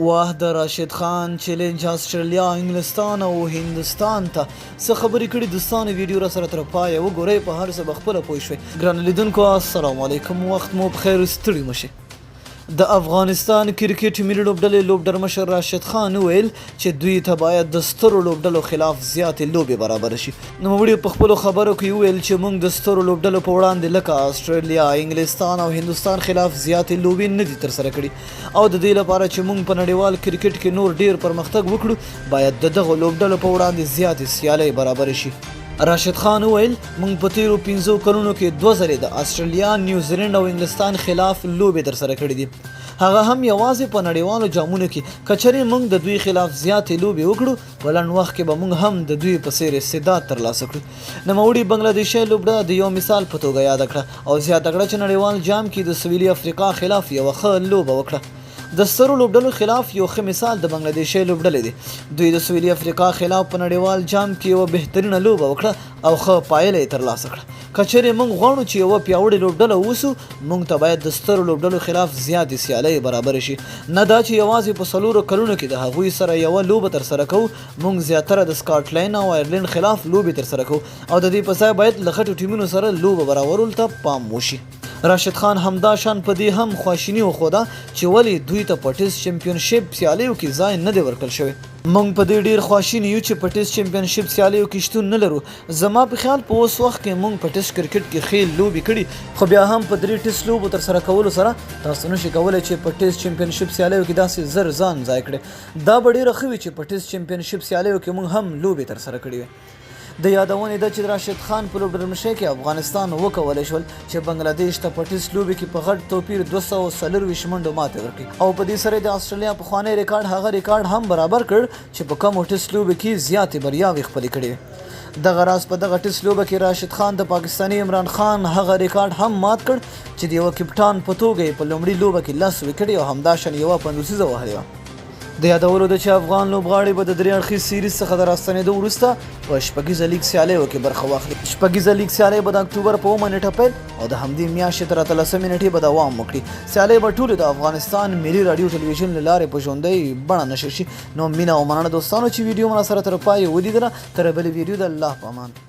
واه د راشد خان چیلنج آسټرالیا انګلستان او هندستان ته څه خبرې کړي دوستانو ویډیو را سره تر پایه وګورئ په هر څه به خپله پوه شوئ ګرانو لیدونکو السلام علیکم وخت مو بخیر ستړي مه شئ د افغانستان کرکټ ملي لوبډلې لوبډرمشر راشد خان وویل چې دوی ته باید د سترو لوبډلو خلاف زیاتې لوبې برابر شي نوموړي په خپلو خبرو کې وویل چې موږ د سترو لوبډلو په وړاندې لکه آسټرالیا انګلستان او هندوستان خلاف زیاتې لوبې نه دي ترسره کړي او د دې لپاره چې موږ په نړیوال کرکټ کې نور ډیر پرمختګ وکړو باید د دغو لوبډلو په وړاندې زیاتې سیالۍ برابر شي راشد خان وویل موږ په تیرو 15 کلونو کې 2 ځلې د آسټرالیا نیوزیلند او انګلستان خلاف لوبې ترسره کړې دي هغه هم یوازې په نړیوالو جامونو کې کچرې موږ د دوی خلاف زیاتې لوبې وکړو په لنډ وخت کې به موږ هم د دوی په څیر استعداد ترلاسه کړو نوموړي بنګلادیشي لوبډله د یو مثال په توګه یاد کړه او زیاته کړه چې نړیوال جام کې د سویلي افریقا خلاف یوه ښه لوبه وکړه د سترو لوبډلو خلاف یو ښه مثال د بنګلادیشي لوبډلې دی دوی د سویلي افریقا خلاف په نړیوال جام کې یوه بهترینه لوبه وکړه او ښه پایله یې ترلاسه کړه که چیرې موږ غواړو چې یوه پیاوړې لوبډله اوسو موږ ته باید د سترو لوبډلو خلاف زیاتې سیالۍ برابرې شي نه دا چې یوازې په 4 کلونو کې د هغوی سره یوه لوبه ترسره کوو موږ زیاتره د سکاټلینډ او آیرلینډ خلاف لوبې ترسره کوو او د دې په ځای باید له غټو ټیمونو سره لوبه برابرولو ته پام وشي راشد خان همدا شان په دې هم خواشیني وښوده چې ولې دوی ته په ټیسټ چمپیونشپ سیالیو کې ځای نه دی ورکړل شوی موږ په دې ډیر خواشیني یو چې په ټیسټ چمپیونشپ سیالیو کې شتون نه لرو زما په خیال په اوس وخت کې موږ په ټیسټ کرکټ کې ښې لوبې کړي خو بیا هم په 3 ټیسټ لوبو ترسره کولو سره تاسو نشئ کولی چې په ټیسټ چمپیونشپ سیالیو کې داسې زر ځان ځای کړئ دا به ډیره ښه وي چې په ټیسټ چمپیونشپ سیالیو کې موږ هم لوبې ترسره کړې وي د یادونې ده چې راشد خان په لوبډرمشۍ کې افغانستان وکولی شول چې بنګلادیش ته په ټیسټ لوبې کې په غټ توپیر 240 منډو ماتې ورکړي او په دې سره د آسټرالیا پخوانی ریکارډ هغه ریکارډ هم برابر کړ چې په کمو ټیسټ لوبو کې زیاتې بریاوې خپلې کړې دغه راز په دغه ټیسټ لوبه کې راشد خان د پاکستاني عمران خان هغه ریکارډ هم مات کړ چې د یوه کپټان په توګه یې په لومړي لوبه کې 10 وکټې او همداشان یوه 50 وهلې وه د یادولو ده چې افغان لوبغاړي به د 3 اړخیز سیریز څخه د راستنېدو وروسته په شپږیزه لیګ سیالیو کې برخه واخلي شپږیزه لیګ سیالۍ به د اکتوبر په 9 نیټه پیل او د همدې میاشتې تر 13 نیټې به دوام وکړي سیالۍ به ټولې د افغانستان ملي راډیو ټلویزیون له لارې په ژوندۍ بڼه نشر شي نو مینه او مننه دوستانو چې ویډیو مو سره تر پایه ولیدله تر بلې ویډیو د الله په امان